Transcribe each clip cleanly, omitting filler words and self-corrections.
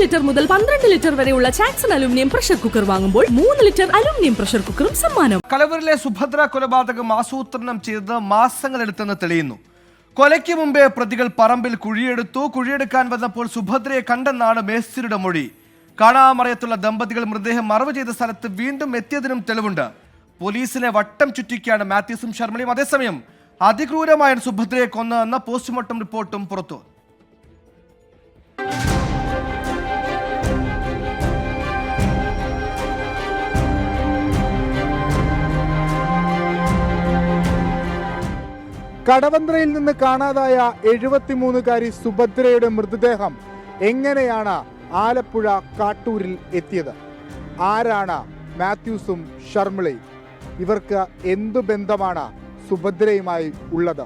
Litre മുതൽ 12 litre വരെയുള്ള ചാക്സൺ aluminium pressure cooker വാങ്ങുമ്പോൾ 3 ലിറ്റർ അലുമിനിയം പ്രഷർ കുക്കറും സമ്മാനം. കലവൂരിലെ സുഭദ്ര കൊലപാതകം ആസൂത്രണം ചെയ്ത് മാസങ്ങളെടുത്തെന്ന് തെളിയുന്നു. കൊലയ്ക്ക് മുമ്പേ പ്രതികൾ പറമ്പിൽ കുഴിയെടുക്കാൻ വന്നപ്പോൾ സുഭദ്രയെ കണ്ടെന്നാണ് മേസ്തിരിയുടെ മൊഴി. കാണാമറയത്തുള്ള ദമ്പതികൾ മൃതദേഹം മറവ് ചെയ്ത സ്ഥലത്ത് വീണ്ടും എത്തിയതിനും തെളിവുണ്ട്. പോലീസിനെ വട്ടം ചുറ്റിക്കുകയാണ് മാത്യൂസും ശർമ്മയും. അതേസമയം അതിക്രൂരമായാണ് സുഭദ്രയെ കൊന്നതെന്ന പോസ്റ്റ്മോർട്ടം റിപ്പോർട്ടും പുറത്തു. കടവന്ത്രയിൽ നിന്ന് കാണാതായ 73-കാരി സുഭദ്രയുടെ മൃതദേഹം എങ്ങനെയാണ് ആലപ്പുഴ കാട്ടൂരിൽ എത്തിയത്? ആരാണ് മാത്യൂസും ഷർമിളയും? ഇവർക്ക് എന്തു ബന്ധമാണ് സുഭദ്രയുമായി ഉള്ളത്?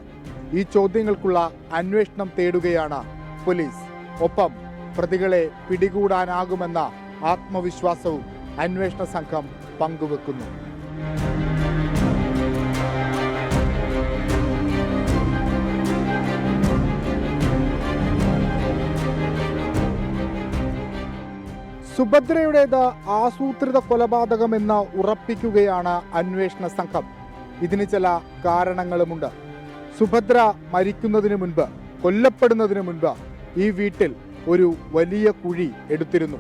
ഈ ചോദ്യങ്ങൾക്കുള്ള അന്വേഷണം തേടുകയാണ് പോലീസ്. ഒപ്പം പ്രതികളെ പിടികൂടാനാകുമെന്ന ആത്മവിശ്വാസവും അന്വേഷണ സംഘം പങ്കുവെക്കുന്നു. സുഭദ്രയുടേത് ആസൂത്രിത കൊലപാതകമെന്ന് ഉറപ്പിക്കുകയാണ് അന്വേഷണ സംഘം. ഇതിന് ചില കാരണങ്ങളുമുണ്ട്. സുഭദ്ര മരിക്കുന്നതിന് മുൻപ്, കൊല്ലപ്പെടുന്നതിന് മുൻപ് ഈ വീട്ടിൽ ഒരു വലിയ കുഴി എടുത്തിരുന്നു.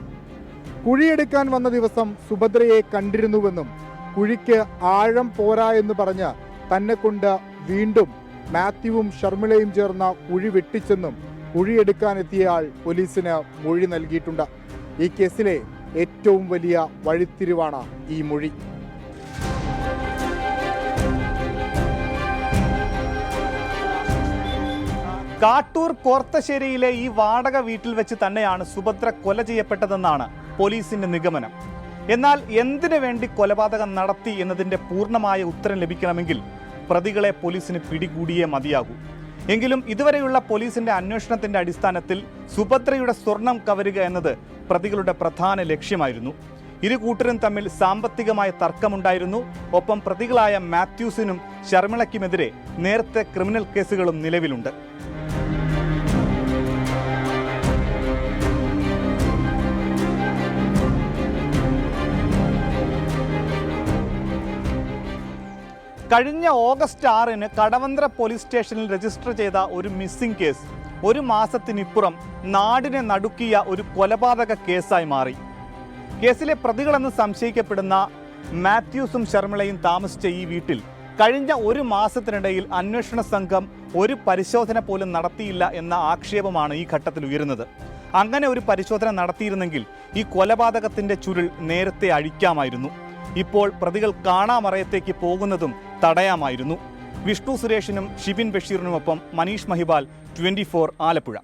കുഴിയെടുക്കാൻ വന്ന ദിവസം സുഭദ്രയെ കണ്ടിരുന്നുവെന്നും കുഴിക്ക് ആഴം പോരാ എന്ന് പറഞ്ഞ് തന്നെ കൊണ്ട് വീണ്ടും മാത്യുവും ഷർമിളയും ചേർന്ന കുഴി വെട്ടിച്ചെന്നും കുഴിയെടുക്കാനെത്തിയയാൾ പോലീസിന് മൊഴി നൽകിയിട്ടുണ്ട്. ഈ കേസിലെ ഏറ്റവും വലിയ വഴിത്തിരിവാണ് ഈ മൊഴി. കാട്ടൂർ കോർത്തശ്ശേരിയിലെ ഈ വാടക വീട്ടിൽ വെച്ച് തന്നെയാണ് സുഭദ്ര കൊല ചെയ്യപ്പെട്ടതെന്നാണ് പോലീസിന്റെ നിഗമനം. എന്നാൽ എന്തിനു വേണ്ടി കൊലപാതകം നടത്തി എന്നതിന്റെ പൂർണ്ണമായ ഉത്തരം ലഭിക്കണമെങ്കിൽ പ്രതികളെ പോലീസിന് പിടികൂടിയേ മതിയാകൂ. എങ്കിലും ഇതുവരെയുള്ള പോലീസിന്റെ അന്വേഷണത്തിന്റെ അടിസ്ഥാനത്തിൽ സുഭദ്രയുടെ സ്വർണം കവരുക എന്നത് പ്രതികളുടെ പ്രധാന ലക്ഷ്യമായിരുന്നു. ഇരു കൂട്ടരും തമ്മിൽ സാമ്പത്തികമായ തർക്കമുണ്ടായിരുന്നു. ഒപ്പം പ്രതികളായ മാത്യൂസിനും ശർമിളയ്ക്കുമെതിരെ നേരത്തെ ക്രിമിനൽ കേസുകളും നിലവിലുണ്ട്. കഴിഞ്ഞ ഓഗസ്റ്റ് 6-ന് കടവന്ത്ര പോലീസ് സ്റ്റേഷനിൽ രജിസ്റ്റർ ചെയ്ത ഒരു മിസ്സിംഗ് കേസ് 1 മാസത്തിനിപ്പുറം നാടിനെ നടുക്കിയ ഒരു കൊലപാതക കേസായി മാറി. കേസിലെ പ്രതികളെന്ന് സംശയിക്കപ്പെടുന്ന മാത്യൂസും ശർമിളയും താമസിച്ച ഈ വീട്ടിൽ കഴിഞ്ഞ 1 മാസത്തിനിടയിൽ അന്വേഷണ സംഘം ഒരു പരിശോധന പോലും നടത്തിയില്ല എന്ന ആക്ഷേപമാണ് ഈ ഘട്ടത്തിൽ ഉയരുന്നത്. അങ്ങനെ ഒരു പരിശോധന നടത്തിയിരുന്നെങ്കിൽ ഈ കൊലപാതകത്തിന്റെ ചുരുൾ നേരത്തെ അഴിക്കാമായിരുന്നു. ഇപ്പോൾ പ്രതികൾ കാണാമറയത്തേക്ക് പോകുന്നതും തടയാമായിരുന്നു. വിഷ്ണു സുരേഷിനും ഷിബിൻ ബഷീറിനുമൊപ്പം മനീഷ് മഹിബാൽ, 24 ആലപ്പുഴ.